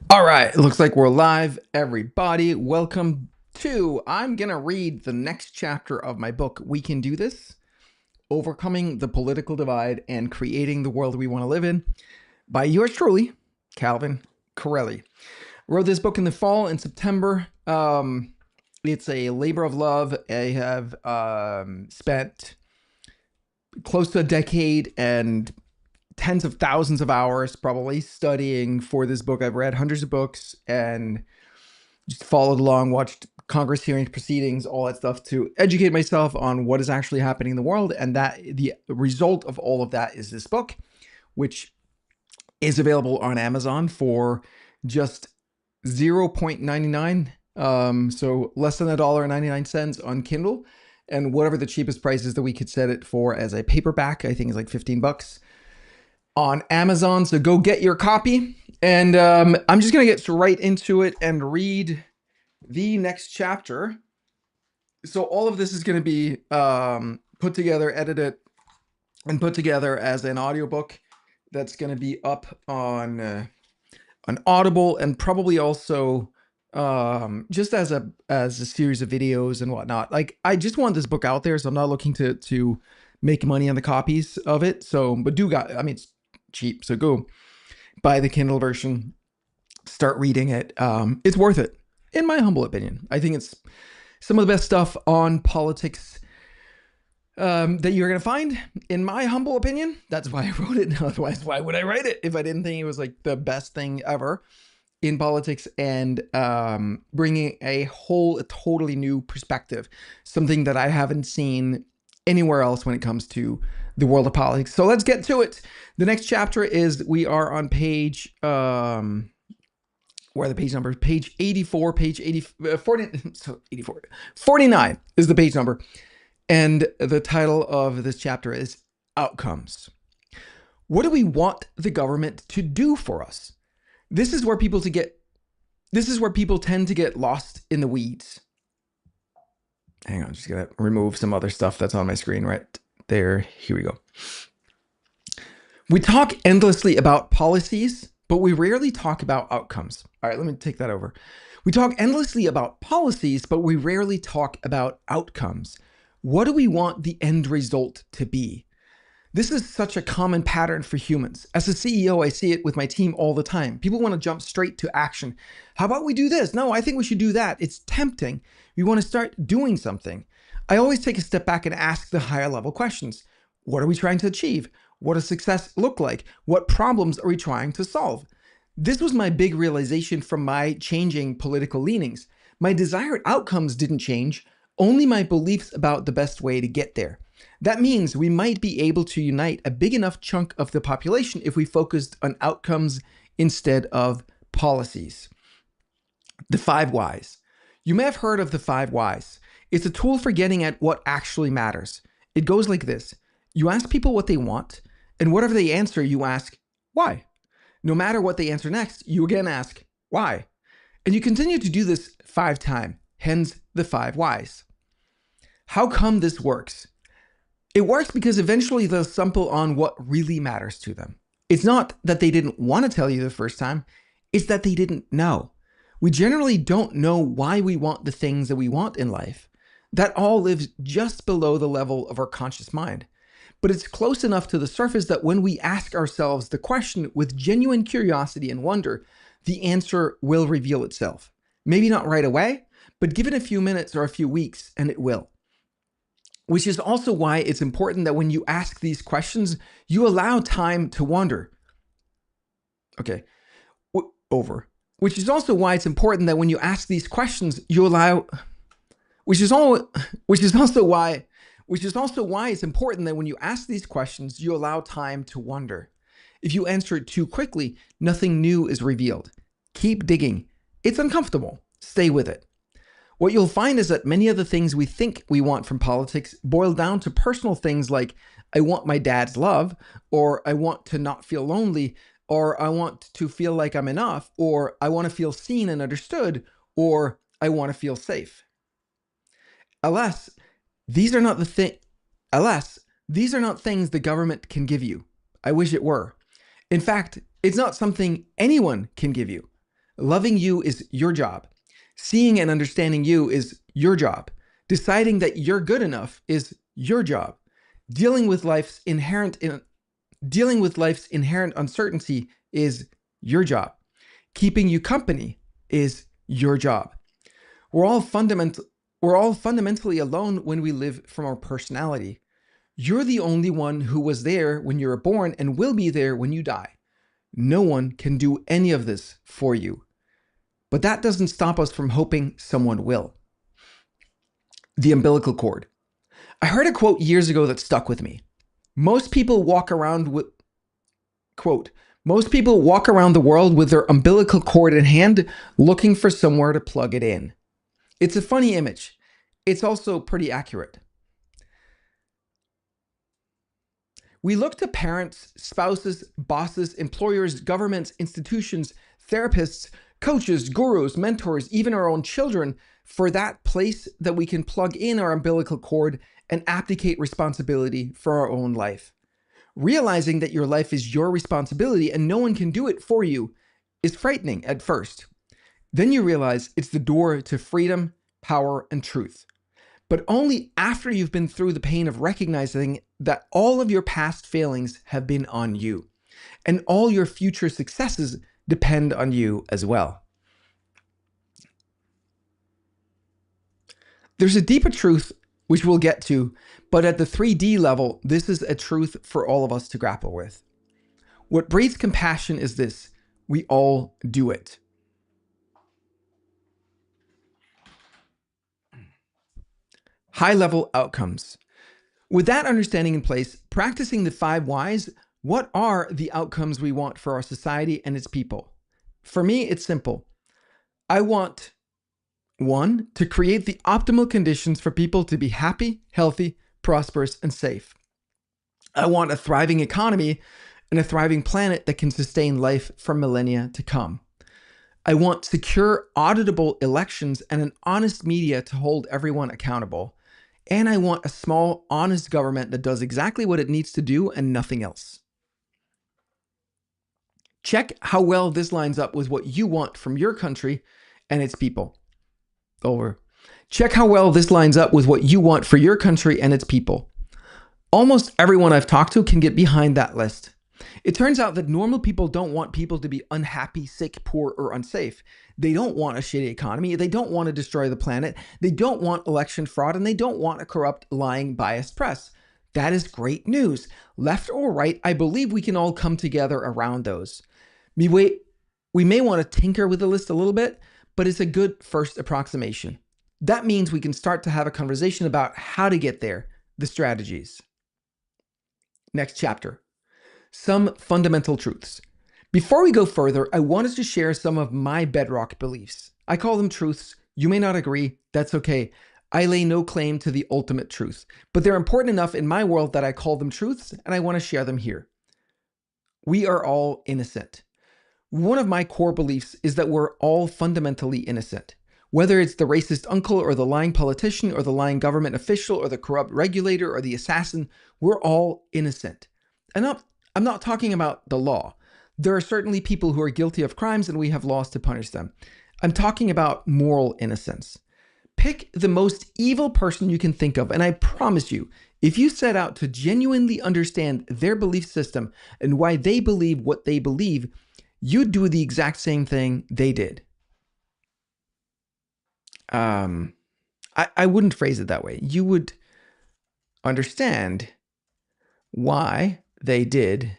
All right, it looks like we're live, everybody. Welcome to, I'm going to read the next chapter of my book, We Can Do This, Overcoming the Political Divide and Creating the World We Want to Live in, by yours truly, Calvin Corelli. Wrote this book in the fall in September. It's a labor of love. I have spent close to a decade and tens of thousands of hours probably studying for this book. I've read hundreds of books and just followed along, watched Congress hearings, proceedings, all that stuff to educate myself on what is actually happening in the world. And that the result of all of that is this book, which is available on Amazon for just $0.99. So less than $1.99 on Kindle. And whatever the cheapest price is that we could set it for as a paperback, I think is like 15 bucks on Amazon. So go get your copy. And I'm just going to get right into it and read the next chapter. So all of this is going to be put together, edited, and put together as an audiobook that's going to be up on Audible, and probably also just as a series of videos and whatnot. Like, I just want this book out there, so I'm not looking to make money on the copies of it. So, but it's cheap, so go buy the Kindle version, start reading it. It's worth it, in my humble opinion. I think it's some of the best stuff on politics that you're gonna find, in my humble opinion. That's why I wrote it. Otherwise, why would I write it if I didn't think it was like the best thing ever in politics, and bringing a totally new perspective, something that I haven't seen anywhere else when it comes to the world of politics. So let's get to it. The next chapter is, we are on page, where are the page numbers? Page 84, page 80, 40, so 84, 49 is the page number. And the title of this chapter is Outcomes. What do we want the government to do for us? This is where people tend to get lost in the weeds. Hang on, I'm just gonna remove some other stuff that's on my screen right there. Here we go. We talk endlessly about policies, but we rarely talk about outcomes. All right, let me take that over. We talk endlessly about policies, but we rarely talk about outcomes. What do we want the end result to be? This is such a common pattern for humans. As a CEO, I see it with my team all the time. People want to jump straight to action. How about we do this? No, I think we should do that. It's tempting. We want to start doing something. I always take a step back and ask the higher level questions. What are we trying to achieve? What does success look like? What problems are we trying to solve? This was my big realization from my changing political leanings. My desired outcomes didn't change, only my beliefs about the best way to get there. That means we might be able to unite a big enough chunk of the population if we focused on outcomes instead of policies. The 5 whys. You may have heard of the 5 whys. It's a tool for getting at what actually matters. It goes like this. You ask people what they want, and whatever they answer, you ask, why? No matter what they answer next, you again ask, why? And you continue to do this 5 times, hence the 5 whys. How come this works? It works because eventually they'll stumble on what really matters to them. It's not that they didn't want to tell you the first time, it's that they didn't know. We generally don't know why we want the things that we want in life. That all lives just below the level of our conscious mind. But it's close enough to the surface that when we ask ourselves the question with genuine curiosity and wonder, the answer will reveal itself. Maybe not right away, but give it a few minutes or a few weeks and it will. Which is also why it's important that when you ask these questions, you allow time to wonder. Okay, over. Which is also why it's important that when you ask these questions, you allow. Which is also why it's important that when you ask these questions, you allow time to wonder. If you answer it too quickly, nothing new is revealed. Keep digging. It's uncomfortable. Stay with it. What you'll find is that many of the things we think we want from politics boil down to personal things like, I want my dad's love, or I want to not feel lonely, or I want to feel like I'm enough, or I want to feel seen and understood, or I want to feel safe. Alas, these are not things the government can give you. I wish it were. In fact, it's not something anyone can give you. Loving you is your job. Seeing and understanding you is your job. Deciding that you're good enough is your job. Dealing with life's inherent uncertainty is your job. Keeping you company is your job. We're all fundamentally alone when we live from our personality. You're the only one who was there when you were born and will be there when you die. No one can do any of this for you. But that doesn't stop us from hoping someone will. The umbilical cord. I heard a quote years ago that stuck with me. Most people walk around the world with their umbilical cord in hand, looking for somewhere to plug it in. It's a funny image. It's also pretty accurate. We look to parents, spouses, bosses, employers, governments, institutions, therapists, coaches, gurus, mentors, even our own children for that place that we can plug in our umbilical cord and abdicate responsibility for our own life. Realizing that your life is your responsibility and no one can do it for you is frightening at first. Then you realize it's the door to freedom, power, and truth. But only after you've been through the pain of recognizing that all of your past failings have been on you, and all your future successes depend on you as well. There's a deeper truth which we'll get to, but at the 3D level, this is a truth for all of us to grapple with. What breeds compassion is this: we all do it. High-level outcomes. With that understanding in place, practicing the 5 whys, what are the outcomes we want for our society and its people? For me, it's simple. I want 1, to create the optimal conditions for people to be happy, healthy, prosperous, and safe. I want a thriving economy and a thriving planet that can sustain life for millennia to come. I want secure, auditable elections and an honest media to hold everyone accountable. And I want a small, honest government that does exactly what it needs to do and nothing else. Check how well this lines up with what you want from your country and its people. Over. Check how well this lines up with what you want for your country and its people. Almost everyone I've talked to can get behind that list. It turns out that normal people don't want people to be unhappy, sick, poor, or unsafe. They don't want a shitty economy. They don't want to destroy the planet. They don't want election fraud, and they don't want a corrupt, lying, biased press. That is great news. Left or right, I believe we can all come together around those. We may want to tinker with the list a little bit, but it's a good first approximation. That means we can start to have a conversation about how to get there, the strategies. Next chapter. Some fundamental truths. Before we go further, I wanted to share some of my bedrock beliefs. I call them truths. You may not agree. That's okay. I lay no claim to the ultimate truth, but they're important enough in my world that I call them truths, and I want to share them here. We are all innocent. One of my core beliefs is that we're all fundamentally innocent. Whether it's the racist uncle or the lying politician or the lying government official or the corrupt regulator or the assassin, we're all innocent. I'm not talking about the law. There are certainly people who are guilty of crimes and we have laws to punish them. I'm talking about moral innocence. Pick the most evil person you can think of, and I promise you, if you set out to genuinely understand their belief system and why they believe what they believe, you'd do the exact same thing they did. I wouldn't phrase it that way. You would understand why they did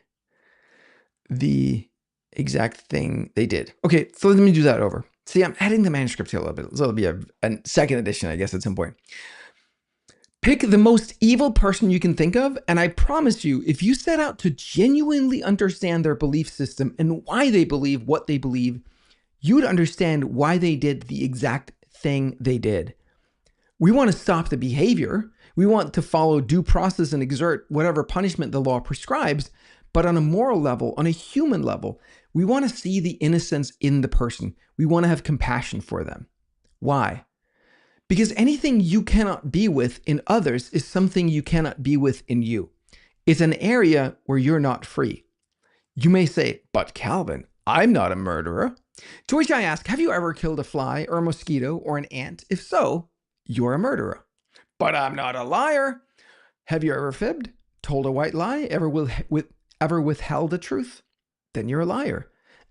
the exact thing they did. Okay, so let me do that over. See, I'm adding the manuscript here a little bit. So it'll be a second edition, I guess, at some point. Pick the most evil person you can think of, and I promise you, if you set out to genuinely understand their belief system and why they believe what they believe, you'd understand why they did the exact thing they did. We want to stop the behavior. We want to follow due process and exert whatever punishment the law prescribes. But on a moral level, on a human level, we want to see the innocence in the person. We want to have compassion for them. Why? Because anything you cannot be with in others is something you cannot be with in you. It's an area where you're not free. You may say, but Calvin, I'm not a murderer. To which I ask, have you ever killed a fly or a mosquito or an ant? If so, you're a murderer. But I'm not a liar. Have you ever fibbed, told a white lie, ever withheld the truth? Then you're a liar.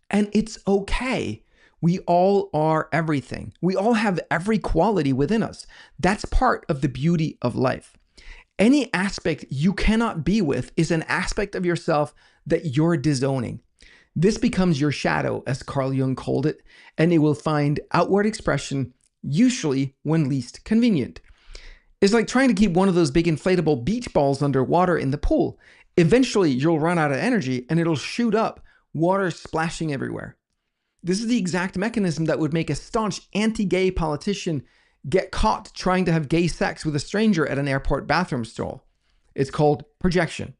And it's okay. We all are everything. We all have every quality within us. That's part of the beauty of life. Any aspect you cannot be with is an aspect of yourself that you're disowning. This becomes your shadow, as Carl Jung called it, and it will find outward expression usually when least convenient. It's like trying to keep one of those big inflatable beach balls underwater in the pool. Eventually, you'll run out of energy and it'll shoot up, water splashing everywhere. This is the exact mechanism that would make a staunch anti-gay politician get caught trying to have gay sex with a stranger at an airport bathroom stall. It's called projection.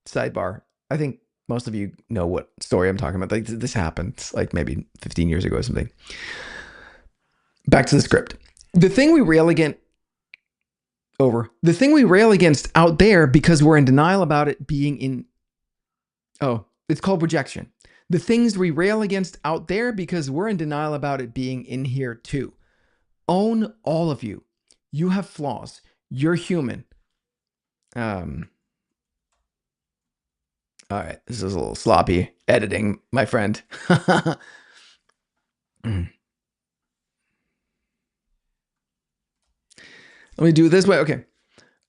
Sidebar. I think most of you know what story I'm talking about. Like, this happened like maybe 15 years ago or something. Back to the script. The thing we rail against out there because we're in denial about it being in... Oh, it's called projection. The things we rail against out there because we're in denial about it being in here too. Own all of you. You have flaws. You're human. All right, this is a little sloppy editing, my friend. Let me do it this way. Okay.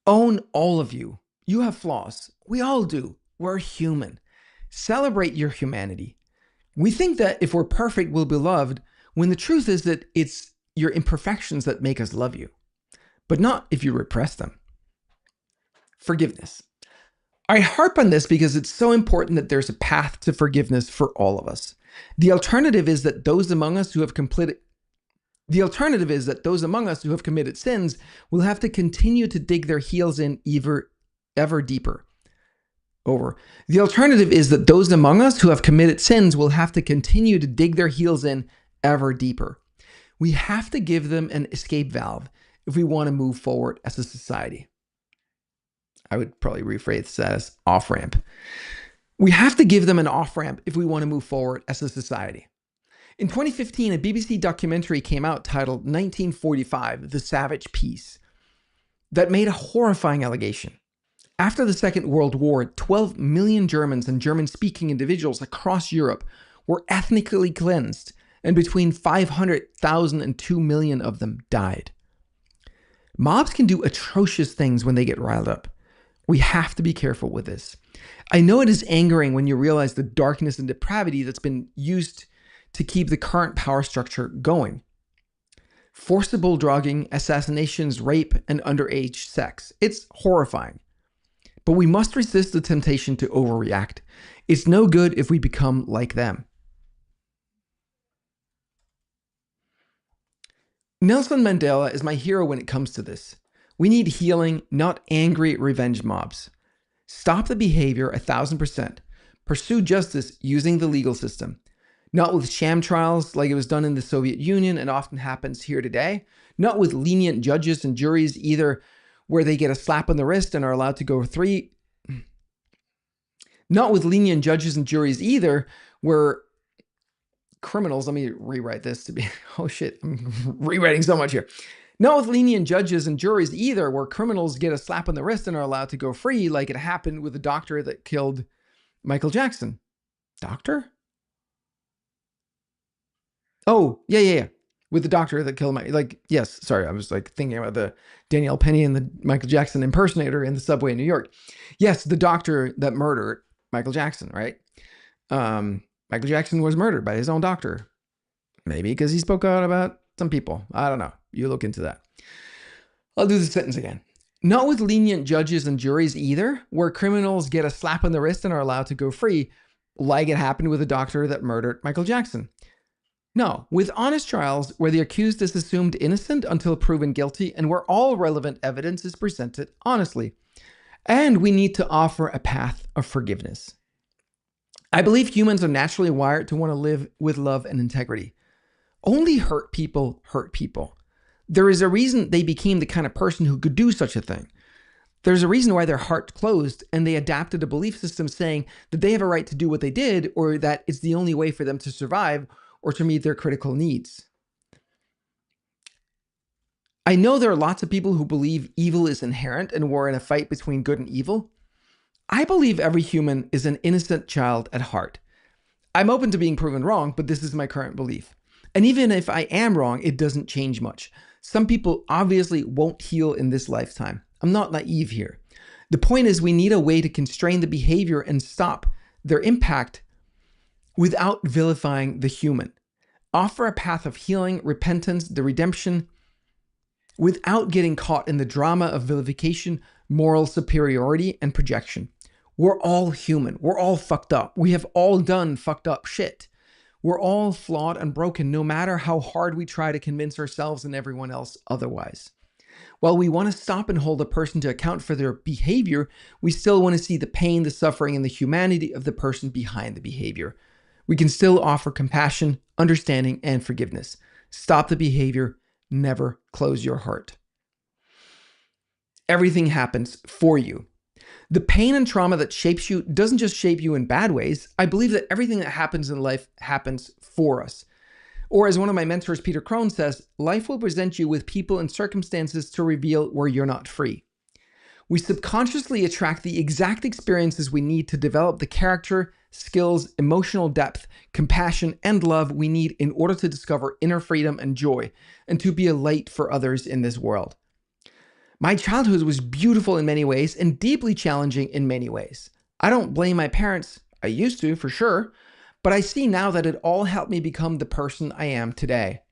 Own all of you. You have flaws. We all do. We're human. Celebrate your humanity. We think that if we're perfect, we'll be loved, when the truth is that it's your imperfections that make us love you, but not if you repress them. Forgiveness. I harp on this because it's so important that there's a path to forgiveness for all of us. The alternative is that those among us who have committed sins will have to continue to dig their heels in ever deeper. The alternative is that those among us who have committed sins will have to continue to dig their heels in ever deeper. We have to give them an escape valve if we want to move forward as a society. I would probably rephrase that as off-ramp. We have to give them an off-ramp if we want to move forward as a society. In 2015, a BBC documentary came out titled 1945, The Savage Peace, that made a horrifying allegation. After the Second World War, 12 million Germans and German-speaking individuals across Europe were ethnically cleansed, and between 500,000 and 2 million of them died. Mobs can do atrocious things when they get riled up. We have to be careful with this. I know it is angering when you realize the darkness and depravity that's been used to keep the current power structure going. Forcible drugging, assassinations, rape, and underage sex. It's horrifying. But we must resist the temptation to overreact. It's no good if we become like them. Nelson Mandela is my hero when it comes to this. We need healing, not angry revenge mobs. Stop the behavior 1,000%. Pursue justice using the legal system. Not with sham trials like it was done in the Soviet Union and often happens here today. Not with lenient judges and juries either, where they get a slap on the wrist and are allowed to go free. Not with lenient judges and juries either, where criminals, let me rewrite this to be, oh shit, I'm rewriting so much here. Not with lenient judges and juries either, where criminals get a slap on the wrist and are allowed to go free, like it happened with the doctor that killed Michael Jackson. Doctor? Oh, yeah. With the doctor that killed yes, sorry, I was like thinking about the Danielle Penny and the Michael Jackson impersonator in the subway in New York. Yes, the doctor that murdered Michael Jackson, right? Michael Jackson was murdered by his own doctor. Maybe because he spoke out about some people. I don't know. You look into that. I'll do the sentence again. Not with lenient judges and juries either, where criminals get a slap on the wrist and are allowed to go free, like it happened with the doctor that murdered Michael Jackson. No, with honest trials where the accused is assumed innocent until proven guilty and where all relevant evidence is presented honestly. And we need to offer a path of forgiveness. I believe humans are naturally wired to want to live with love and integrity. Only hurt people hurt people. There is a reason they became the kind of person who could do such a thing. There's a reason why their heart closed and they adapted a belief system saying that they have a right to do what they did or that it's the only way for them to survive, or to meet their critical needs. I know there are lots of people who believe evil is inherent and we're in a fight between good and evil. I believe every human is an innocent child at heart. I'm open to being proven wrong, but this is my current belief. And even if I am wrong, it doesn't change much. Some people obviously won't heal in this lifetime. I'm not naive here. The point is we need a way to constrain the behavior and stop their impact without vilifying the human. Offer a path of healing, repentance, the redemption, without getting caught in the drama of vilification, moral superiority, and projection. We're all human. We're all fucked up. We have all done fucked up shit. We're all flawed and broken, no matter how hard we try to convince ourselves and everyone else otherwise. While we want to stop and hold a person to account for their behavior, we still want to see the pain, the suffering, and the humanity of the person behind the behavior. We can still offer compassion, understanding, and forgiveness. Stop the behavior. Never close your heart. Everything happens for you. The pain and trauma that shapes you doesn't just shape you in bad ways. I believe that everything that happens in life happens for us. Or as one of my mentors, Peter Crone, says, life will present you with people and circumstances to reveal where you're not free. We subconsciously attract the exact experiences we need to develop the character, skills, emotional depth, compassion, and love we need in order to discover inner freedom and joy, and to be a light for others in this world. My childhood was beautiful in many ways and deeply challenging in many ways. I don't blame my parents. I used to, for sure. But I see now that it all helped me become the person I am today.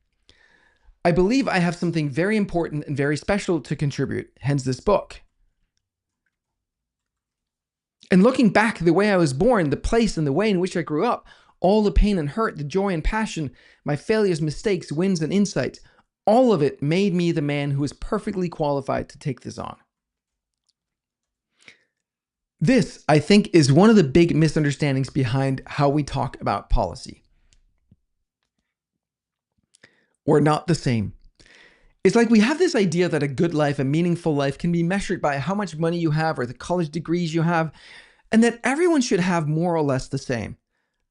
I believe I have something very important and very special to contribute, hence this book. And looking back, the way I was born, the place and the way in which I grew up, all the pain and hurt, the joy and passion, my failures, mistakes, wins, and insights, all of it made me the man who is perfectly qualified to take this on. This, I think, is one of the big misunderstandings behind how we talk about policy. We're not the same. It's like we have this idea that a good life, a meaningful life, can be measured by how much money you have or the college degrees you have, and that everyone should have more or less the same.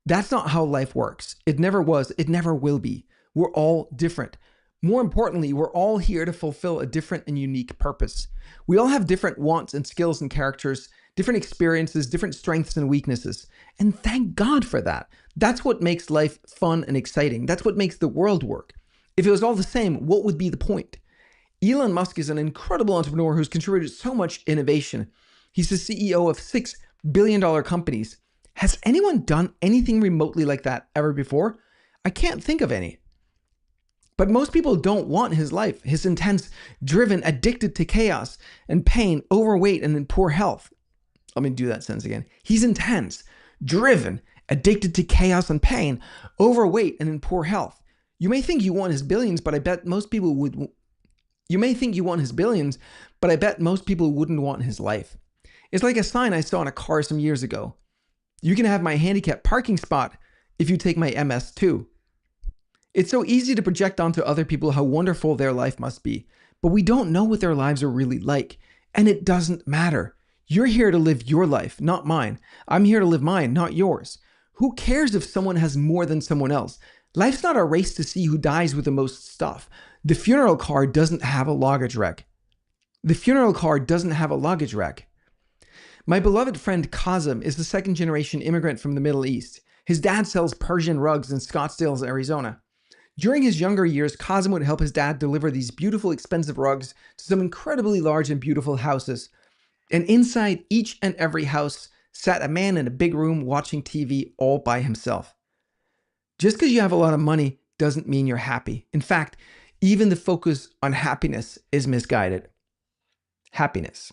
That's not how life works. It never was. It never will be. We're all different. More importantly, we're all here to fulfill a different and unique purpose. We all have different wants and skills and characters, different experiences, different strengths and weaknesses. And thank God for that. That's what makes life fun and exciting. That's what makes the world work. If it was all the same, what would be the point? Elon Musk is an incredible entrepreneur who's contributed so much innovation. He's the CEO of $6 billion companies. Has anyone done anything remotely like that ever before? I can't think of any. But most people don't want his life. His intense, driven, addicted to chaos and pain, overweight, and in poor health. Let me do that sentence again. He's intense, driven, addicted to chaos and pain, overweight, and in poor health. You may think you want his billions, but I bet most people would. You may think you want his billions, but I bet most people wouldn't want his life. It's like a sign I saw in a car some years ago. You can have my handicapped parking spot if you take my MS too. It's so easy to project onto other people how wonderful their life must be, but we don't know what their lives are really like, and it doesn't matter. You're here to live your life, not mine. I'm here to live mine, not yours. Who cares if someone has more than someone else? Life's not a race to see who dies with the most stuff. The funeral car doesn't have a luggage rack. The funeral car doesn't have a luggage rack. My beloved friend Kazim is the second-generation immigrant from the Middle East. His dad sells Persian rugs in Scottsdale, Arizona. During his younger years, Kazim would help his dad deliver these beautiful, expensive rugs to some incredibly large and beautiful houses. And inside each and every house sat a man in a big room watching TV all by himself. Just because you have a lot of money doesn't mean you're happy. In fact, even the focus on happiness is misguided. Happiness.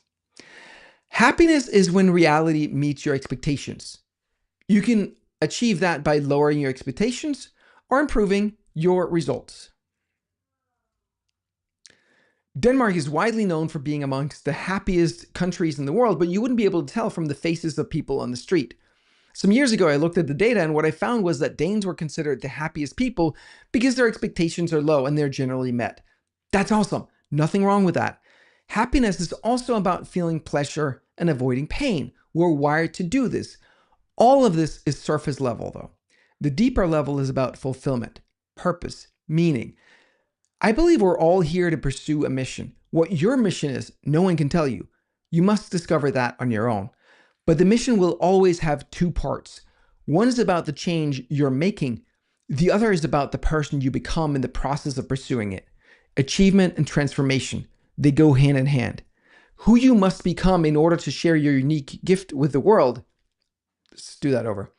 Happiness is when reality meets your expectations. You can achieve that by lowering your expectations or improving your results. Denmark is widely known for being amongst the happiest countries in the world, but you wouldn't be able to tell from the faces of people on the street. Some years ago, I looked at the data, and what I found was that Danes were considered the happiest people because their expectations are low and they're generally met. That's awesome. Nothing wrong with that. Happiness is also about feeling pleasure and avoiding pain. We're wired to do this. All of this is surface level, though. The deeper level is about fulfillment, purpose, meaning. I believe we're all here to pursue a mission. What your mission is, no one can tell you. You must discover that on your own. But the mission will always have two parts. One is about the change you're making. The other is about the person you become in the process of pursuing it. Achievement and transformation, they go hand in hand. Who you must become in order to share your unique gift with the world. Let's do that over.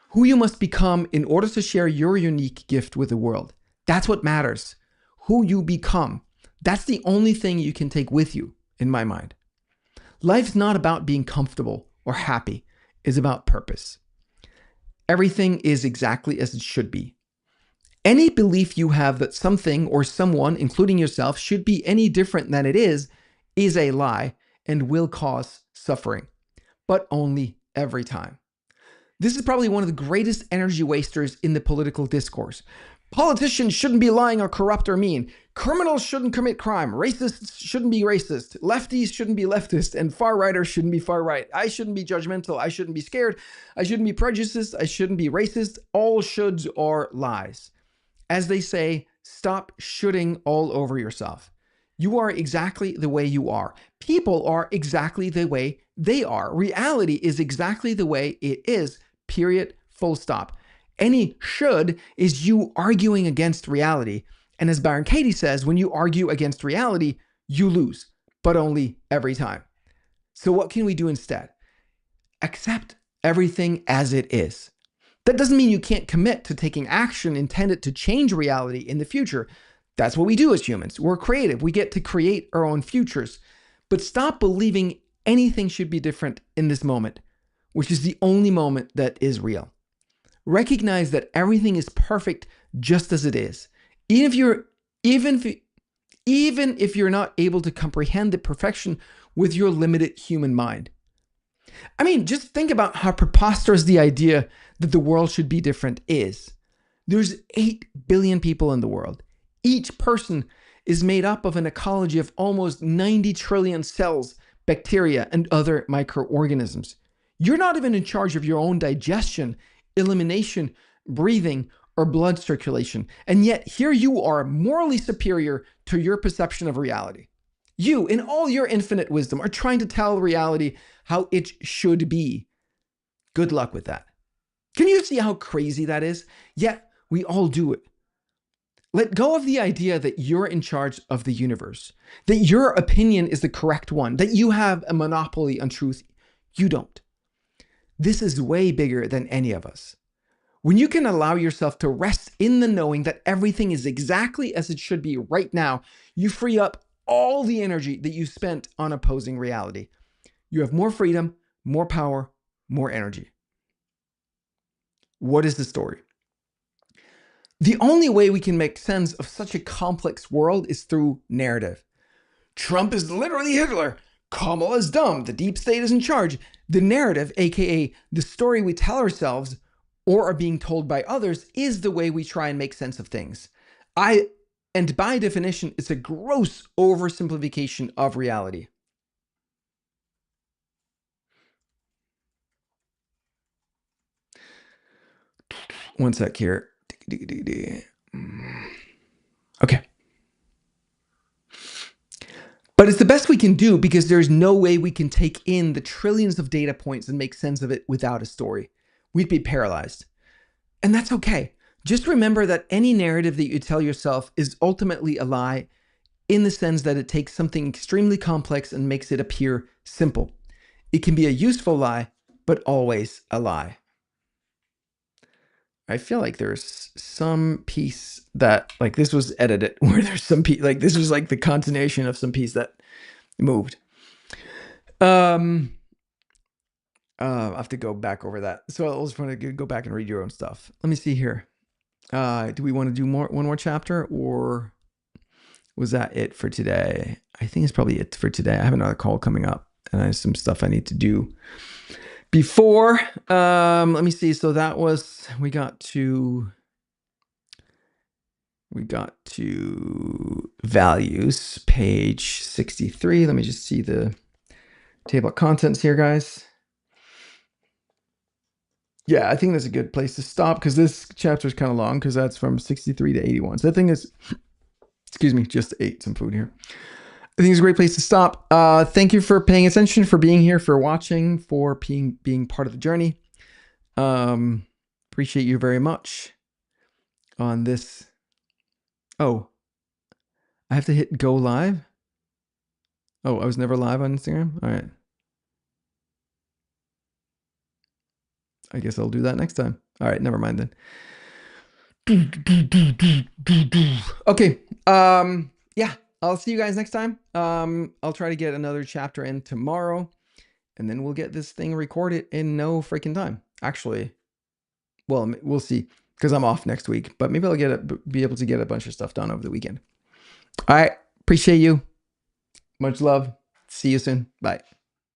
Who you must become in order to share your unique gift with the world. That's what matters. Who you become. That's the only thing you can take with you, in my mind. Life's not about being comfortable or happy. It's about purpose. Everything is exactly as it should be. Any belief you have that something or someone, including yourself, should be any different than it is a lie and will cause suffering, but only every time. This is probably one of the greatest energy wasters in the political discourse. Politicians shouldn't be lying or corrupt or mean. Criminals shouldn't commit crime. Racists shouldn't be racist. Lefties shouldn't be leftist. And far-righters shouldn't be far-right. I shouldn't be judgmental. I shouldn't be scared. I shouldn't be prejudiced. I shouldn't be racist. All shoulds are lies. As they say, stop shoulding all over yourself. You are exactly the way you are. People are exactly the way they are. Reality is exactly the way it is. Period. Full stop. Any should is you arguing against reality. And as Byron Katie says, when you argue against reality, you lose, but only every time. So what can we do instead? Accept everything as it is. That doesn't mean you can't commit to taking action intended to change reality in the future. That's what we do as humans. We're creative. We get to create our own futures. But stop believing anything should be different in this moment, which is the only moment that is real. Recognize that everything is perfect just as it is. Even if you're not able to comprehend the perfection with your limited human mind. I mean, just think about how preposterous the idea that the world should be different is. There's 8 billion people in the world. Each person is made up of an ecology of almost 90 trillion cells, bacteria, and other microorganisms. You're not even in charge of your own digestion, elimination, breathing, or blood circulation. And yet here you are morally superior to your perception of reality. You, in all your infinite wisdom, are trying to tell reality how it should be. Good luck with that. Can you see how crazy that is? Yet we all do it. Let go of the idea that you're in charge of the universe, that your opinion is the correct one, that you have a monopoly on truth. You don't. This is way bigger than any of us. When you can allow yourself to rest in the knowing that everything is exactly as it should be right now, you free up all the energy that you spent on opposing reality. You have more freedom, more power, more energy. What is the story? The only way we can make sense of such a complex world is through narrative. Trump is literally Hitler. Kamala's dumb. The deep state is in charge. The narrative, aka the story we tell ourselves or are being told by others, is the way we try and make sense of things. And by definition, it's a gross oversimplification of reality. One sec here. Okay. But it's the best we can do because there's no way we can take in the trillions of data points and make sense of it without a story. We'd be paralyzed. And that's okay. Just remember that any narrative that you tell yourself is ultimately a lie in the sense that it takes something extremely complex and makes it appear simple. It can be a useful lie, but always a lie. I feel like there's some piece that, like, this was edited where there's some piece, like this was like the continuation of some piece that moved. I have to go back over that. So I just want to go back and read your own stuff. Let me see here. Do we want to do one more chapter, or was that it for today? I think it's probably it for today. I have another call coming up and I have some stuff I need to do before. Let me see. So that was, we got to values, page 63. Let me just see the table of contents here, guys. Yeah, I think that's a good place to stop because this chapter is kind of long because that's from 63 to 81. So the thing is, excuse me, just ate some food here. I think it's a great place to stop. Thank you for paying attention, for being here, for watching, for being part of the journey. Appreciate you very much on this. Oh, I have to hit go live. Oh, I was never live on Instagram. All right. I guess I'll do that next time. All right, never mind then. Okay. Yeah, I'll see you guys next time. I'll try to get another chapter in tomorrow, and then we'll get this thing recorded in no freaking time. Actually, well, we'll see because I'm off next week, but maybe I'll be able to get a bunch of stuff done over the weekend. All right. Appreciate you. Much love. See you soon. Bye.